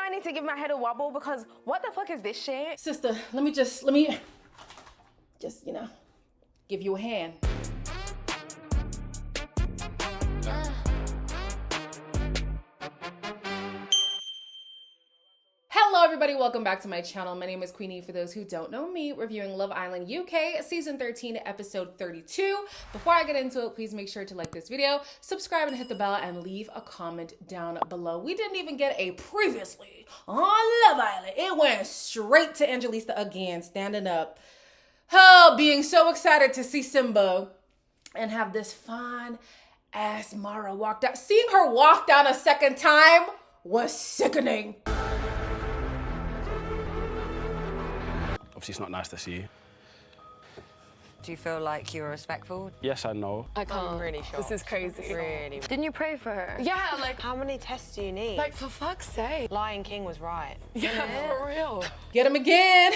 I need to give my head a wobble because what the fuck is this shit? Sister, let me just, give you a hand. Hello everybody, welcome back to my channel. My name is Queenie. For those who don't know me, reviewing Love Island UK season 13 episode 32. Before I get into it, please make sure to like this video, subscribe and hit the bell, and leave a comment down below. We didn't even get a previously on Love Island. It went straight to Angelista again, standing up. Oh, being so excited to see Simba and have this fine ass Mara walked out. Seeing her walk down a second time was sickening. Obviously, it's not nice to see you. Do you feel like you were respectful? Yes and no. I'm really shocked. This is crazy. Really. Didn't you pray for her? Yeah, like, how many tests do you need? Like, for fuck's sake. Lion King was right. Yeah, for real. Get him again.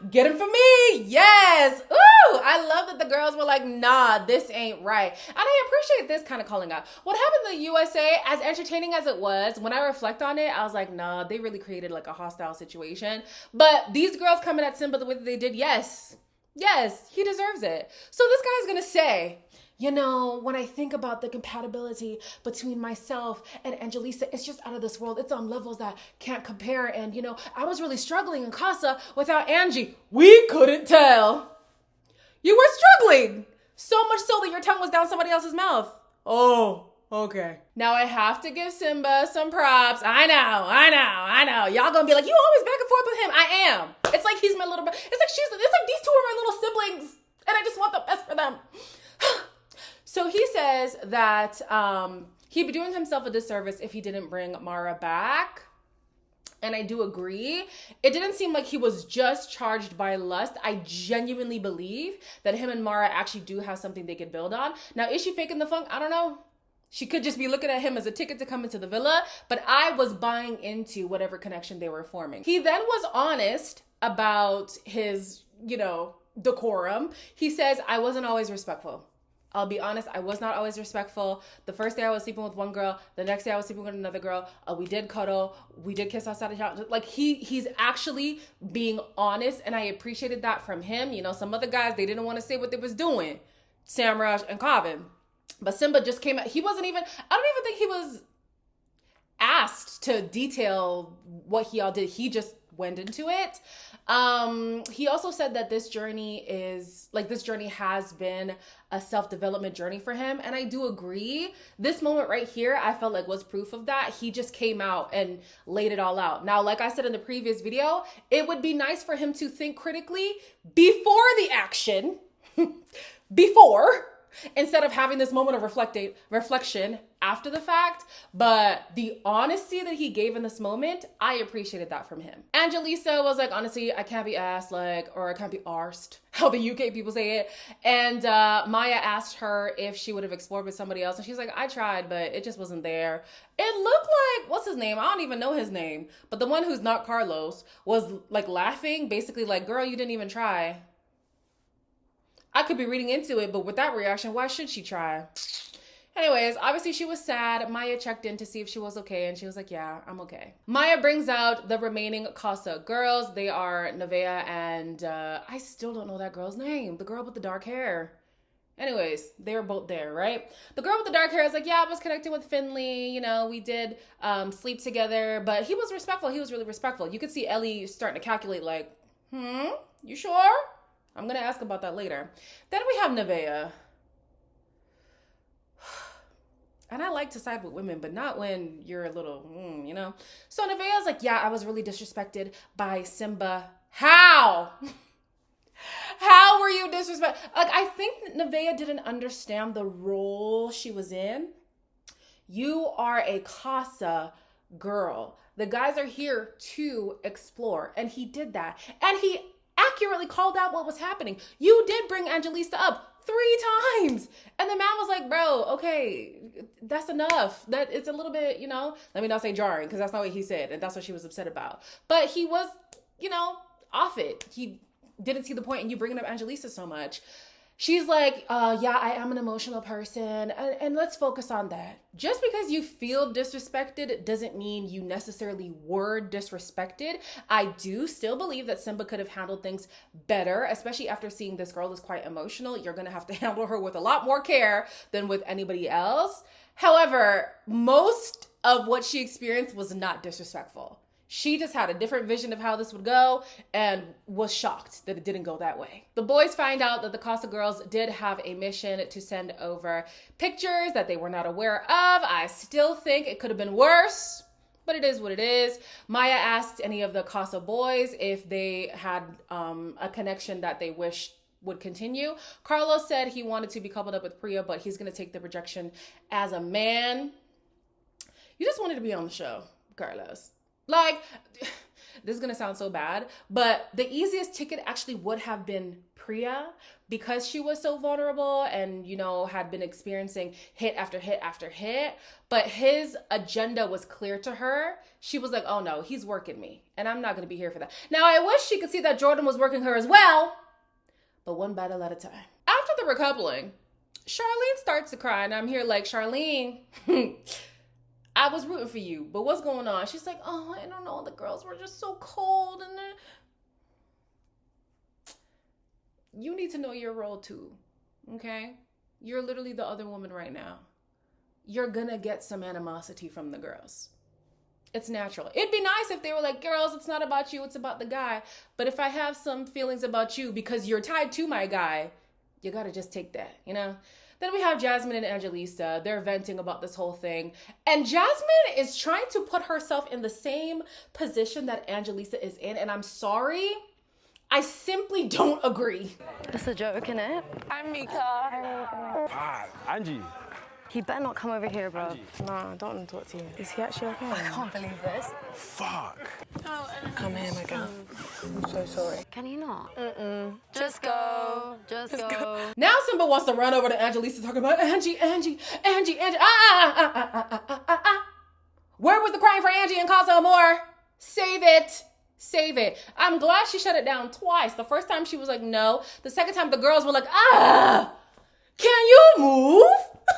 Get him for me. Yes. Ooh, I love that the girls were like, nah, this ain't right. And I appreciate this kind of calling out. What happened in the USA, as entertaining as it was, when I reflect on it, I was like, nah, they really created like a hostile situation. But these girls coming at Simba the way that they did, yes, he deserves it. So this guy's gonna say, you know, when I think about the compatibility between myself and Angelista, it's just out of this world. It's on levels that can't compare. And, you know, I was really struggling in Casa without Angie. We couldn't tell. You were struggling. So much so that your tongue was down somebody else's mouth. Oh, okay. Now I have to give Simba some props. I know. Y'all gonna be like, you always back and forth with him. I am. It's like he's my little brother. It's like these two are my little siblings. And I just want the best for them. So he says that he'd be doing himself a disservice if he didn't bring Mara back. And I do agree. It didn't seem like he was just charged by lust. I genuinely believe that him and Mara actually do have something they could build on. Now, is she faking the funk? I don't know. She could just be looking at him as a ticket to come into the villa. But I was buying into whatever connection they were forming. He then was honest about his, decorum. He says, I wasn't always respectful. I'll be honest, I was not always respectful. The first day I was sleeping with one girl. The next day I was sleeping with another girl. We did cuddle. We did kiss outside the house. Like he's actually being honest, and I appreciated that from him. You know, some other guys, they didn't want to say what they was doing. Samraj and Kavin. But Simba just came out. I don't even think he was asked to detail what he all did. He just went into it. He also said that this journey has been a self-development journey for him. And I do agree. This moment right here, I felt like was proof of that. He just came out and laid it all out. Now, like I said in the previous video, it would be nice for him to think critically before the action, instead of having this moment of reflection after the fact. But the honesty that he gave in this moment, I appreciated that from him. Angelisa was like, honestly, I can't be asked, or I can't be arsed, how the UK people say it. And Maya asked her if she would have explored with somebody else. And she's like, I tried, but it just wasn't there. It looked like, what's his name? I don't even know his name. But the one who's not Carlos was like laughing, basically like, girl, you didn't even try. I could be reading into it, but with that reaction, why should she try? Anyways, obviously she was sad. Maya checked in to see if she was okay, and she was like, yeah, I'm okay. Maya brings out the remaining Casa girls. They are Nevaeh and I still don't know that girl's name. The girl with the dark hair. Anyways, they were both there, right? The girl with the dark hair is like, yeah, I was connected with Finley. You know, we did sleep together, but he was respectful. He was really respectful. You could see Ellie starting to calculate like, you sure? I'm going to ask about that later. Then we have Nevaeh. And I like to side with women, but not when you're a little, So Nevaeh's like, yeah, I was really disrespected by Simba. How? How were you disrespected? Like, I think Nevaeh didn't understand the role she was in. You are a Casa girl. The guys are here to explore. And he did that. And he accurately called out what was happening. You did bring Angelista up 3 times. And the man was like, bro, okay, that's enough. That it's a little bit, let me not say jarring, because that's not what he said. And that's what she was upset about. But he was, off it. He didn't see the point in you bringing up Angelista so much. She's like, yeah, I am an emotional person, and let's focus on that. Just because you feel disrespected doesn't mean you necessarily were disrespected. I do still believe that Simba could have handled things better, especially after seeing this girl is quite emotional. You're gonna have to handle her with a lot more care than with anybody else. However, most of what she experienced was not disrespectful. She just had a different vision of how this would go and was shocked that it didn't go that way. The boys find out that the Casa girls did have a mission to send over pictures that they were not aware of. I still think it could have been worse, but it is what it is. Maya asked any of the Casa boys if they had a connection that they wished would continue. Carlos said he wanted to be coupled up with Priya, but he's going to take the rejection as a man. You just wanted to be on the show, Carlos. Like, this is going to sound so bad, but the easiest ticket actually would have been Priya because she was so vulnerable and, you know, had been experiencing hit after hit after hit. But his agenda was clear to her. She was like, oh no, he's working me and I'm not going to be here for that. Now, I wish she could see that Jordan was working her as well, but one battle at a time. After the recoupling, Charlene starts to cry and I'm here like, Charlene, I was rooting for you, but what's going on? She's like, oh, I don't know. The girls were just so cold. And then you need to know your role too, okay? You're literally the other woman right now. You're gonna get some animosity from the girls. It's natural. It'd be nice if they were like, girls, it's not about you, it's about the guy. But if I have some feelings about you because you're tied to my guy, you gotta just take that, you know? Then we have Jasmine and Angelisa. They're venting about this whole thing. And Jasmine is trying to put herself in the same position that Angelisa is in. And I'm sorry, I simply don't agree. It's a joke, innit? I'm Mika. Angie. He better not come over here, bro. Nah, I don't want to talk to you. Is he actually okay? I can't believe this. Fuck. Come here, my girl. I'm so sorry. Can you not? Just go. Just go. Now Simba wants to run over to Angelisa talking about Angie. Where was the crying for Angie and Casa Amor? Save it. Save it. I'm glad she shut it down twice. The first time she was like, no. The second time the girls were like, can you move?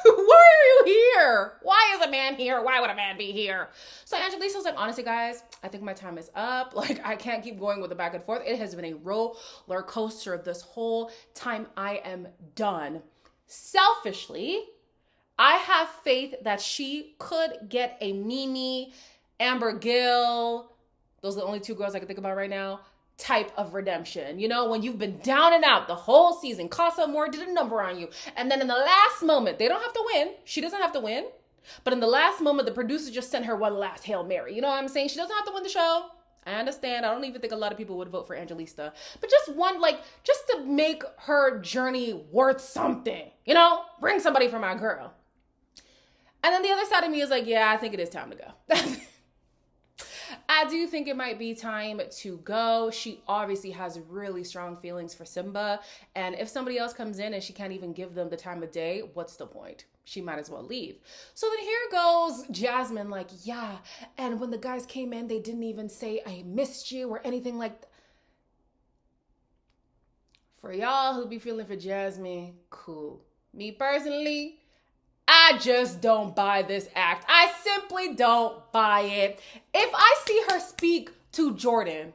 Why are you here? Why is a man here? Why would a man be here? So Angelisa was like, honestly, guys, I think my time is up. Like, I can't keep going with the back and forth. It has been a roller coaster this whole time. I am done. Selfishly, I have faith that she could get a Mimi, Amber Gill, those are the only two girls I can think about right now, type of redemption. You know, when you've been down and out the whole season, Casa Amor did a number on you. And then in the last moment, they don't have to win. She doesn't have to win. But in the last moment, the producer just sent her one last Hail Mary. You know what I'm saying? She doesn't have to win the show. I understand. I don't even think a lot of people would vote for Angelisa. But just one, like, just to make her journey worth something. You know? Bring somebody for my girl. And then the other side of me is like, yeah, I think it is time to go. I do think it might be time to go. She obviously has really strong feelings for Simba. And if somebody else comes in and she can't even give them the time of day, what's the point? She might as well leave. So then here goes Jasmine like, yeah. And when the guys came in, they didn't even say, I missed you or anything like that. For y'all who be feeling for Jasmine, cool. Me personally, I just don't buy this act. I simply don't buy it. If I see her speak to Jordan,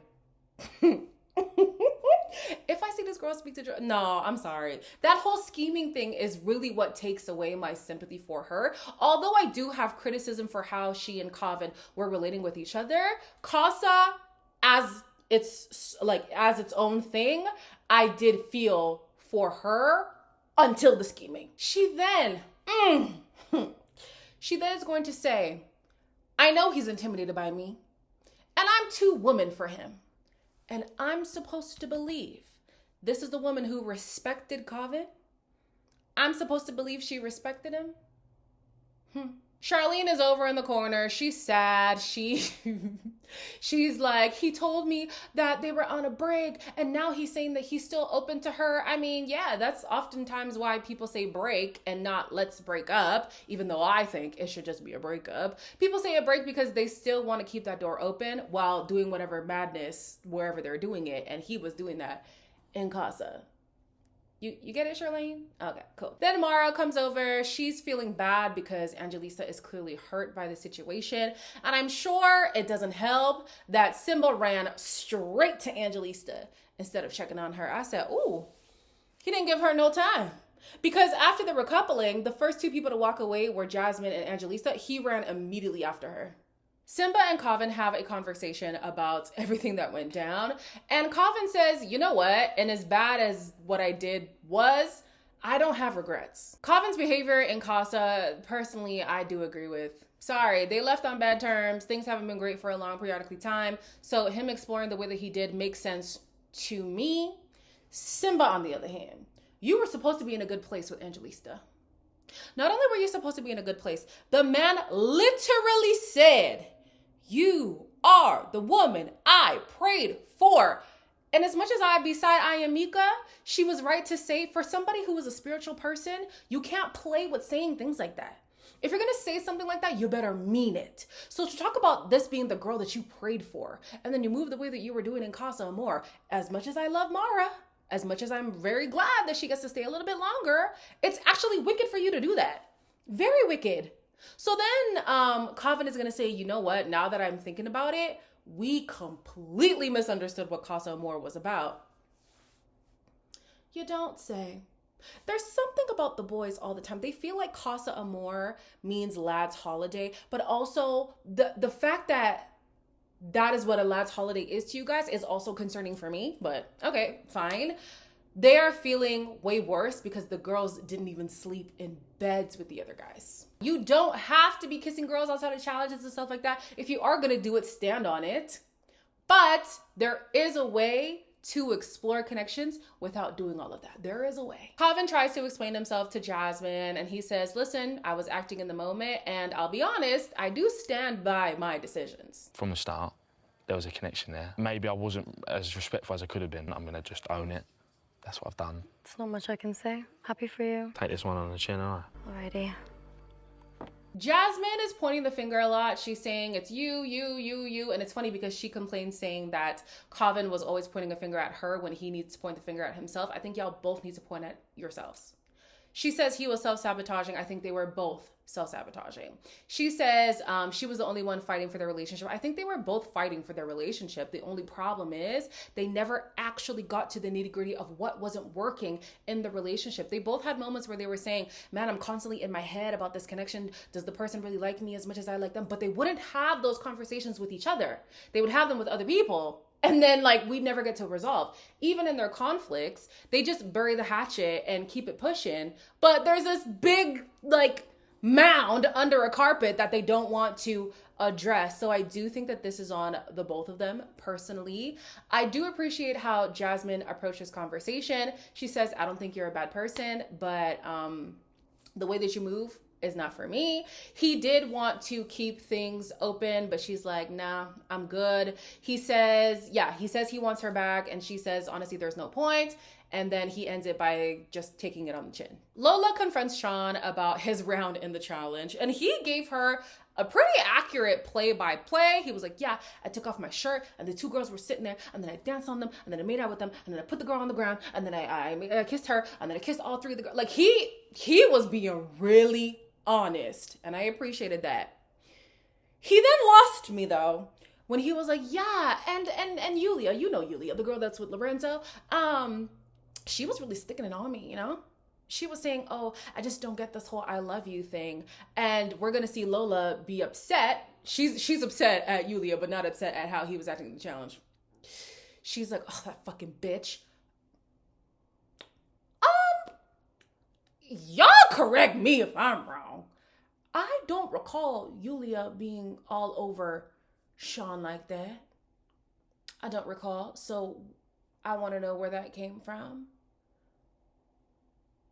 if I see this girl speak to Jordan, no, I'm sorry. That whole scheming thing is really what takes away my sympathy for her. Although I do have criticism for how she and Kavin were relating with each other, Casa, as its own thing, I did feel for her until the scheming. She then is going to say, I know he's intimidated by me, and I'm too woman for him. And I'm supposed to believe this is the woman who respected Kavin? I'm supposed to believe she respected him? Charlene is over in the corner. She's sad. She's like, he told me that they were on a break and now he's saying that he's still open to her. I mean, yeah, that's oftentimes why people say break and not let's break up, even though I think it should just be a breakup. People say a break because they still want to keep that door open while doing whatever madness wherever they're doing it. And he was doing that in Casa. You get it, Charlene? Okay, cool. Then Mara comes over. She's feeling bad because Angelista is clearly hurt by the situation. And I'm sure it doesn't help that Simba ran straight to Angelista instead of checking on her. I said, ooh, he didn't give her no time. Because after the recoupling, the first two people to walk away were Jasmine and Angelista. He ran immediately after her. Simba and Kavin have a conversation about everything that went down. And Kavin says, you know what? And as bad as what I did was, I don't have regrets. Kavin's behavior in Casa, personally, I do agree with. Sorry, they left on bad terms. Things haven't been great for a long periodically time. So him exploring the way that he did makes sense to me. Simba, on the other hand, you were supposed to be in a good place with Angelista. Not only were you supposed to be in a good place, the man literally said, you are the woman I prayed for. And as much as I beside Ayamika, she was right to say, for somebody who is a spiritual person, you can't play with saying things like that. If you're going to say something like that, you better mean it. So to talk about this being the girl that you prayed for, and then you move the way that you were doing in Casa Amor, as much as I love Mara, as much as I'm very glad that she gets to stay a little bit longer, it's actually wicked for you to do that. Very wicked. So then Kavin is going to say, you know what? Now that I'm thinking about it, we completely misunderstood what Casa Amor was about. You don't say. There's something about the boys all the time. They feel like Casa Amor means lad's holiday, but also the fact that that is what a lad's holiday is to you guys is also concerning for me, but okay, fine. They are feeling way worse because the girls didn't even sleep in beds with the other guys. You don't have to be kissing girls outside of challenges and stuff like that. If you are going to do it, stand on it. But there is a way to explore connections without doing all of that. There is a way. Kavin tries to explain himself to Jasmine and he says, listen, I was acting in the moment and I'll be honest, I do stand by my decisions. From the start, there was a connection there. Maybe I wasn't as respectful as I could have been. I'm gonna just own it. That's what I've done. There's not much I can say. Happy for you. Take this one on the chin, all right? Alrighty. Jasmine is pointing the finger a lot. She's saying it's you. And it's funny because she complains saying that Kavin was always pointing a finger at her when he needs to point the finger at himself. I think y'all both need to point at yourselves. She says he was self-sabotaging. I think they were both self-sabotaging. She says she was the only one fighting for their relationship. I think they were both fighting for their relationship. The only problem is they never actually got to the nitty-gritty of what wasn't working in the relationship. They both had moments where they were saying, man, I'm constantly in my head about this connection. Does the person really like me as much as I like them? But they wouldn't have those conversations with each other. They would have them with other people. And then, we'd never get to resolve. Even in their conflicts, they just bury the hatchet and keep it pushing. But there's this big, mound under a carpet that they don't want to address. So I do think that this is on the both of them, personally. I do appreciate how Jasmine approached this conversation. She says, I don't think you're a bad person, but the way that you move is not for me. He did want to keep things open, but she's like, nah, I'm good. He says he wants her back, and she says, honestly, there's no point. And then he ends it by just taking it on the chin. Lola confronts Sean about his round in the challenge, and he gave her a pretty accurate play-by-play. He was like, yeah, I took off my shirt, and the two girls were sitting there, and then I danced on them, and then I made out with them, and then I put the girl on the ground, and then I kissed her, and then I kissed all three of the girls. He was being really honest, and I appreciated that. He then lost me though when he was like, yeah, and Yulia, you know Yulia, the girl that's with Lorenzo, she was really sticking it on me, you know? She was saying, oh, I just don't get this whole I love you thing. And we're gonna see Lola be upset. She's upset at Yulia, but not upset at how he was acting in the challenge. She's like, oh, that fucking bitch. Y'all correct me if I'm wrong. I don't recall Yulia being all over Sean like that. I don't recall. So I want to know where that came from.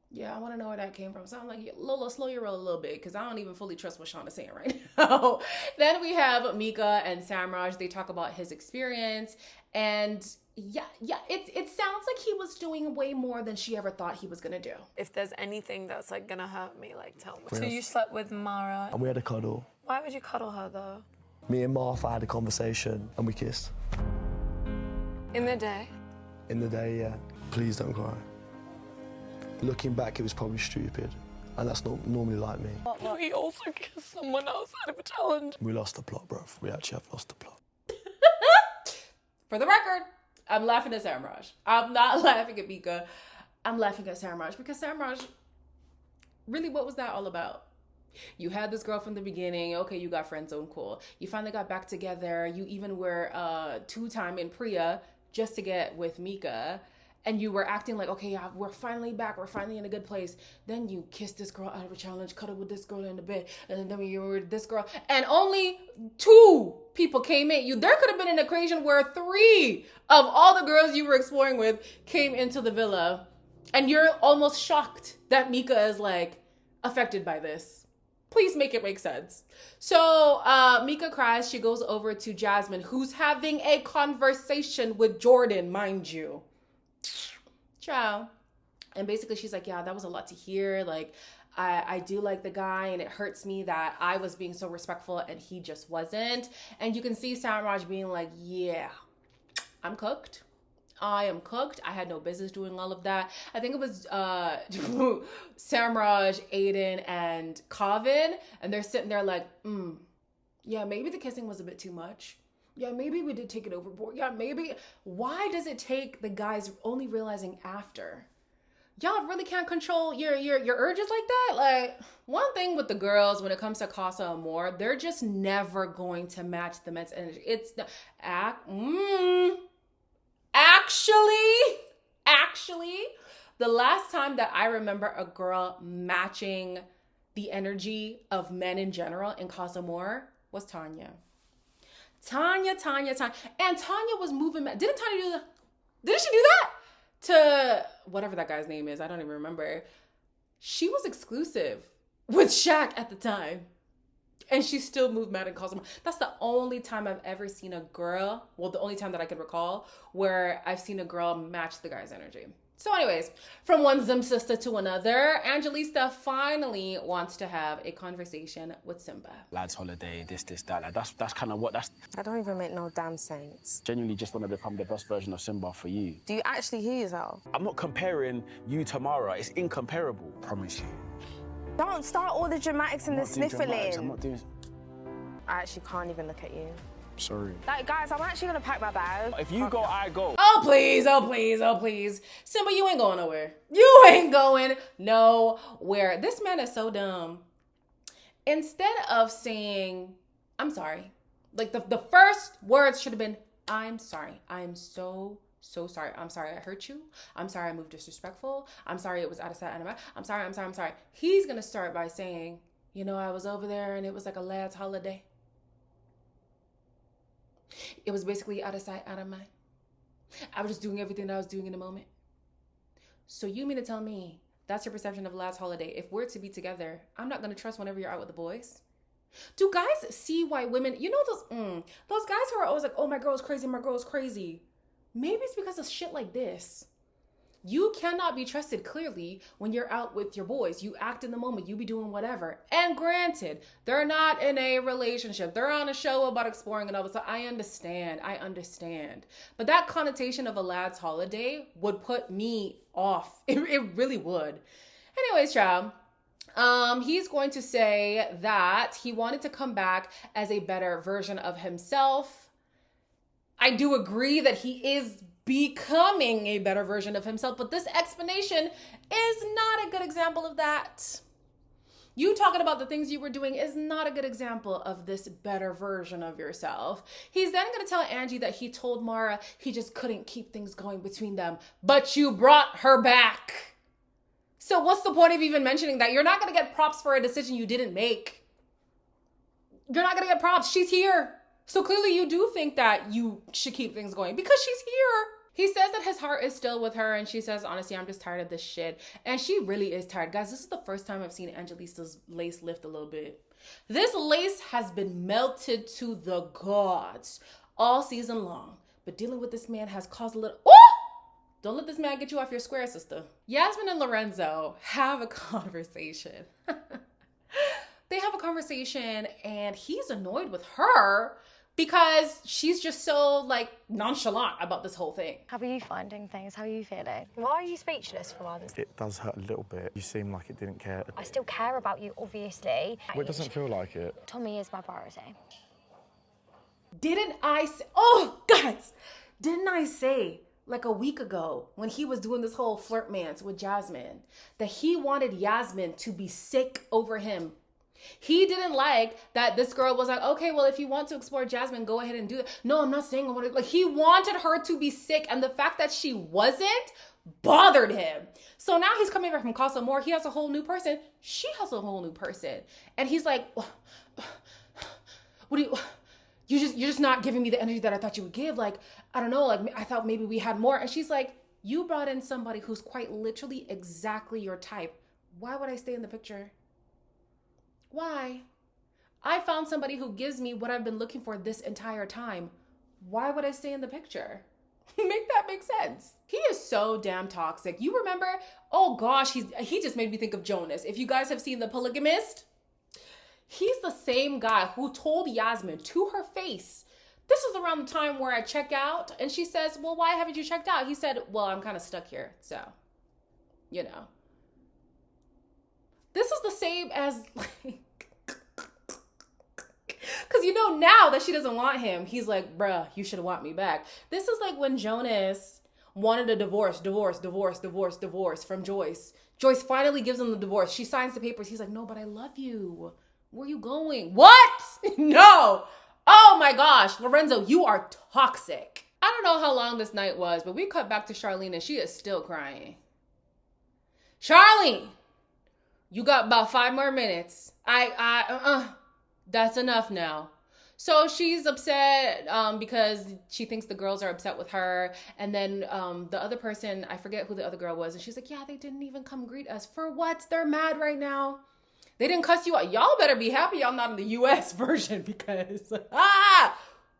Yeah, I want to know where that came from. So I'm like, Lola, slow your roll a little bit because I don't even fully trust what Sean is saying right now. Then we have Mika and Samraj. They talk about his experience. And yeah, it sounds like he was doing way more than she ever thought he was going to do. If there's anything that's going to hurt me, tell me. So you slept with Mara. And we had a cuddle. Why would you cuddle her though? Me and Martha had a conversation and we kissed. In the day? In the day, yeah. Please don't cry. Looking back, it was probably stupid. And that's not normally like me. No, he also kissed someone outside of a challenge. We lost the plot, bruv. We actually have lost the plot. For the record, I'm laughing at Samraj. I'm not laughing at Mika. I'm laughing at Samraj because Samraj, really, what was that all about? You had this girl from the beginning. Okay, you got friend zone, cool. You finally got back together. You even were two-time in Priya just to get with Mika. And you were acting like, okay, yeah, we're finally back. We're finally in a good place. Then you kissed this girl out of a challenge, cuddled with this girl in the bed. And then you were with this girl. And only 2 people came in. There could have been an equation where 3 of all the girls you were exploring with came into the villa. And you're almost shocked that Mika is like affected by this. Please make it make sense. So Mika cries. She goes over to Jasmine, who's having a conversation with Jordan, mind you. Ciao. And basically she's like, yeah, that was a lot to hear. Like, I do like the guy, and it hurts me that I was being so respectful and he just wasn't. And you can see Samraj being like, yeah, I'm cooked. I am cooked. I had no business doing all of that. I think it was Samraj, Aiden, and Kavin, and they're sitting there like, yeah, maybe the kissing was a bit too much. Yeah, maybe we did take it overboard. Yeah, maybe. Why does it take the guys only realizing after? Y'all really can't control your urges like that? Like, one thing with the girls when it comes to Casa Amor, they're just never going to match the men's energy. It's the Actually, the last time that I remember a girl matching the energy of men in general in Casa Amor was Tanya. Tanya. And Tanya was moving. Didn't Tanya do that? Didn't she do that? To whatever that guy's name is. I don't even remember. She was exclusive with Shaq at the time. And she still moved mad and calls him. That's the only time I've ever seen a girl, well, the only time that I can recall, where I've seen a girl match the guy's energy. So anyways, from one Zim sister to another, Angelista finally wants to have a conversation with Simba. Lads holiday, this, that. Like, that's kind of what, that's I don't even make no damn sense. genuinely just want to become the best version of Simba for you. Do you actually hear yourself? I'm not comparing you to Mara. It's incomparable. Promise you. Don't start all the dramatics and the I'm not doing dramatics, I'm sniffling. not doing... I actually can't even look at you. Sorry. Like, guys, I'm actually gonna pack my bag. If you go, I go. Oh, please. Simba, you ain't going nowhere. You ain't going nowhere. This man is so dumb. Instead of saying, I'm sorry, like the first words should have been, I'm sorry. I'm so sorry. I'm sorry I hurt you. I'm sorry I moved disrespectful. I'm sorry it was out of sight, out of mind. I'm sorry. He's gonna start by saying, you know, I was over there and it was like a lad's holiday. It was basically out of sight, out of mind. I was just doing everything that I was doing in the moment. So you mean to tell me that's your perception of lad's holiday? If we're to be together, I'm not going to trust whenever you're out with the boys. Do guys see why women, you know, those guys who are always like, oh, my girl's crazy. Maybe it's because of shit like this. You cannot be trusted clearly when you're out with your boys. You act in the moment. You be doing whatever. And granted, they're not in a relationship. They're on a show about exploring and all this. So I understand. But that connotation of a lad's holiday would put me off. It really would. Anyways, child. He's going to say that he wanted to come back as a better version of himself. I do agree that he is becoming a better version of himself, but this explanation is not a good example of that. You talking about the things you were doing is not a good example of this better version of yourself. He's then going to tell Angie that he told Mara he just couldn't keep things going between them, but you brought her back. So what's the point of even mentioning that? You're not going to get props for a decision you didn't make. You're not going to get props. She's here. So clearly you do think that you should keep things going because she's here. He says that his heart is still with her, and she says, honestly, I'm just tired of this shit. And she really is tired. Guys, this is the first time I've seen Angelista's lace lift a little bit. This lace has been melted to the gods all season long. But dealing with this man has caused a little... Oh! Don't let this man get you off your square, sister. Yasmin and Lorenzo have a conversation. They have a conversation, and he's annoyed with her because she's just so like nonchalant about this whole thing. How are you finding things? How are you feeling? Why are you speechless for once? It does hurt a little bit. You seem like it didn't care. I still care about you, obviously. Well, it doesn't feel like it. Tommy is my priority. Didn't I say, oh, guys, didn't I say like a week ago when he was doing this whole flirtmance with Jasmine that he wanted Yasmin to be sick over him? He didn't like that this girl was like, okay, well, if you want to explore Jasmine, go ahead and do it. No, I'm not saying I want to. Like, he wanted her to be sick, and the fact that she wasn't bothered him. So now he's coming back from Casa Amor. He has a whole new person. She has a whole new person. And he's like, what do you... You're just not giving me the energy that I thought you would give. Like, I don't know, like I thought maybe we had more. And she's like, you brought in somebody who's quite literally exactly your type. Why would I stay in the picture? Why? I found somebody who gives me what I've been looking for this entire time. Why would I stay in the picture? Make that make sense. He is so damn toxic. You remember? Oh gosh, he just made me think of Jonas. If you guys have seen The Polygamist, he's the same guy who told Yasmin to her face, this is around the time where I check out. And she says, well, why haven't you checked out? He said, well, I'm kind of stuck here. So, you know. This is the same as like, because you know now that she doesn't want him, he's like, bruh, you should want me back. This is like when Jonas wanted a divorce from Joyce. Joyce finally gives him the divorce. She signs the papers. He's like, no, but I love you. Where are you going? What? No. Oh my gosh. Lorenzo, you are toxic. I don't know how long this night was, but we cut back to Charlene and she is still crying. Charlene, you got about 5 more minutes. That's enough now. So she's upset because she thinks the girls are upset with her. And then the other person, I forget who the other girl was. And she's like, yeah, they didn't even come greet us. For what? They're mad right now. They didn't cuss you out. Y'all better be happy y'all not in the US version because,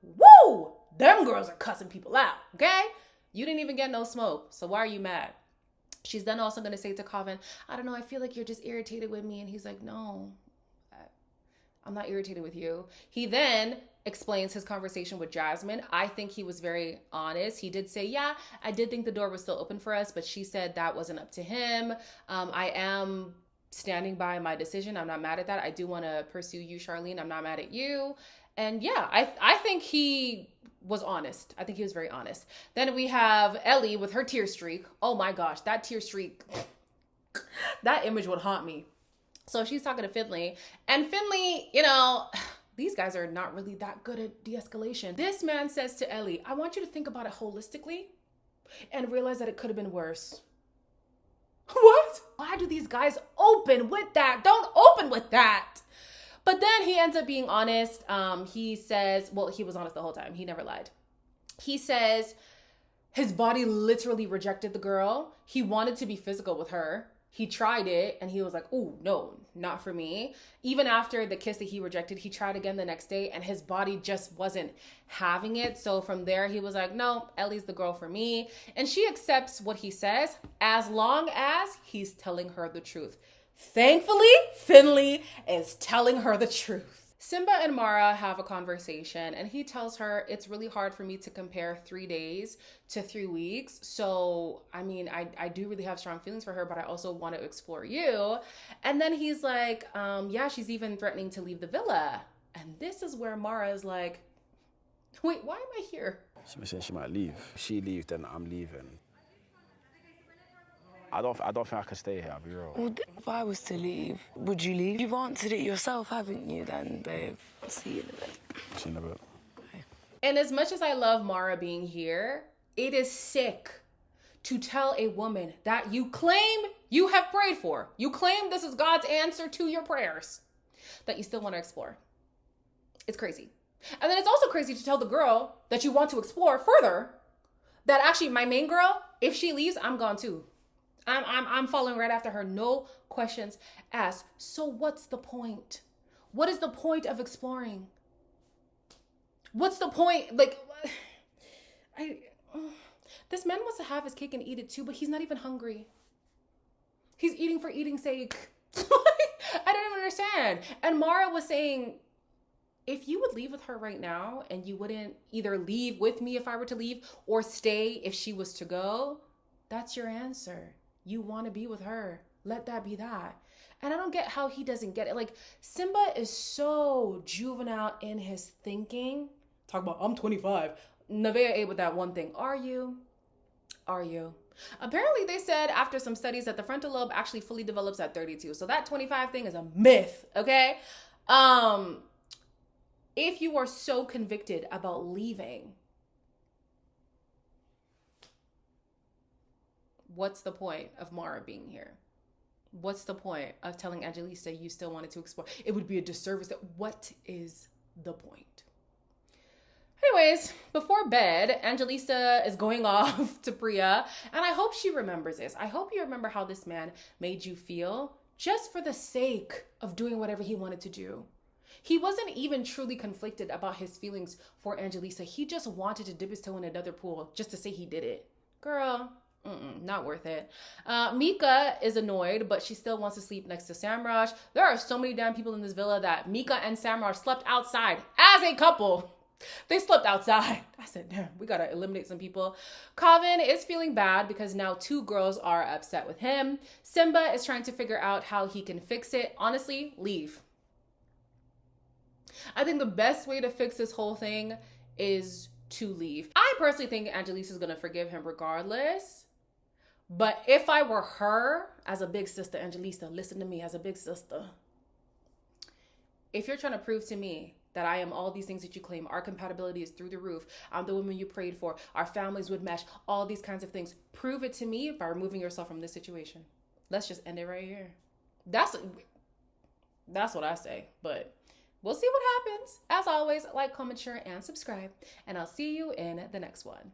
woo, them girls are cussing people out, okay? You didn't even get no smoke. So why are you mad? She's then also going to say to Calvin, I don't know, I feel like you're just irritated with me. And he's like, no, I'm not irritated with you. He then explains his conversation with Jasmine. I think he was very honest. He did say, yeah, I did think the door was still open for us, but she said that wasn't up to him. I am standing by my decision. I'm not mad at that. I do want to pursue you, Charlene. I'm not mad at you. And yeah, I think he was honest. I think he was very honest. Then we have Ellie with her tear streak. Oh my gosh, that tear streak, that image would haunt me. So she's talking to Finley, and Finley, you know, these guys are not really that good at de-escalation. This man says to Ellie, I want you to think about it holistically and realize that it could have been worse. What? Why do these guys open with that? Don't open with that. But then he ends up being honest. He says, well, he was honest the whole time. He never lied. He says his body literally rejected the girl. He wanted to be physical with her. He tried it and he was like, oh, no, not for me. Even after the kiss that he rejected, he tried again the next day and his body just wasn't having it. So from there, he was like, no, Ellie's the girl for me. And she accepts what he says as long as he's telling her the truth. Thankfully, Finley is telling her the truth. Simba and Mara have a conversation and he tells her it's really hard for me to compare 3 days to 3 weeks. So, I mean, I do really have strong feelings for her, but I also want to explore you. And then he's like, yeah, she's even threatening to leave the villa. And this is where Mara is like, wait, why am I here? She was saying she might leave. If she leaves, then I'm leaving. I don't think I can stay here, I'll be real. Well, if I was to leave, would you leave? You've answered it yourself, haven't you, then, babe? See you in a bit. See you in a bit. Bye. And as much as I love Mara being here, it is sick to tell a woman that you claim you have prayed for, you claim this is God's answer to your prayers, that you still want to explore. It's crazy. And then it's also crazy to tell the girl that you want to explore further, that actually my main girl, if she leaves, I'm gone too. I'm following right after her. No questions asked. So what's the point? What is the point of exploring? What's the point? Like, this man wants to have his cake and eat it too, but he's not even hungry. He's eating for eating's sake. I don't even understand. And Mara was saying, if you would leave with her right now and you wouldn't either leave with me if I were to leave or stay if she was to go, that's your answer. You want to be with her. Let that be that. And I don't get how he doesn't get it. Like, Simba is so juvenile in his thinking. Talk about, I'm 25. Nevaeh ate with that one thing. Are you? Are you? Apparently, they said after some studies that the frontal lobe actually fully develops at 32. So that 25 thing is a myth, okay? If you are so convicted about leaving, what's the point of Mara being here? What's the point of telling Angelisa you still wanted to explore? It would be a disservice. What is the point? Anyways, before bed, Angelisa is going off to Priya, and I hope she remembers this. I hope you remember how this man made you feel just for the sake of doing whatever he wanted to do. He wasn't even truly conflicted about his feelings for Angelisa. He just wanted to dip his toe in another pool just to say he did it. Girl, not worth it. Mika is annoyed, but she still wants to sleep next to Samraj. There are so many damn people in this villa that Mika and Samraj slept outside as a couple. They slept outside. I said, damn, we gotta eliminate some people. Kavin is feeling bad because now 2 girls are upset with him. Simba is trying to figure out how he can fix it. Honestly, leave. I think the best way to fix this whole thing is to leave. I personally think Angelisa is gonna forgive him regardless. But if I were her, as a big sister, Angelisa, listen to me as a big sister. If you're trying to prove to me that I am all these things that you claim, our compatibility is through the roof, I'm the woman you prayed for, our families would mesh, all these kinds of things, prove it to me by removing yourself from this situation. Let's just end it right here. That's what I say, but we'll see what happens. As always, like, comment, share, and subscribe, and I'll see you in the next one.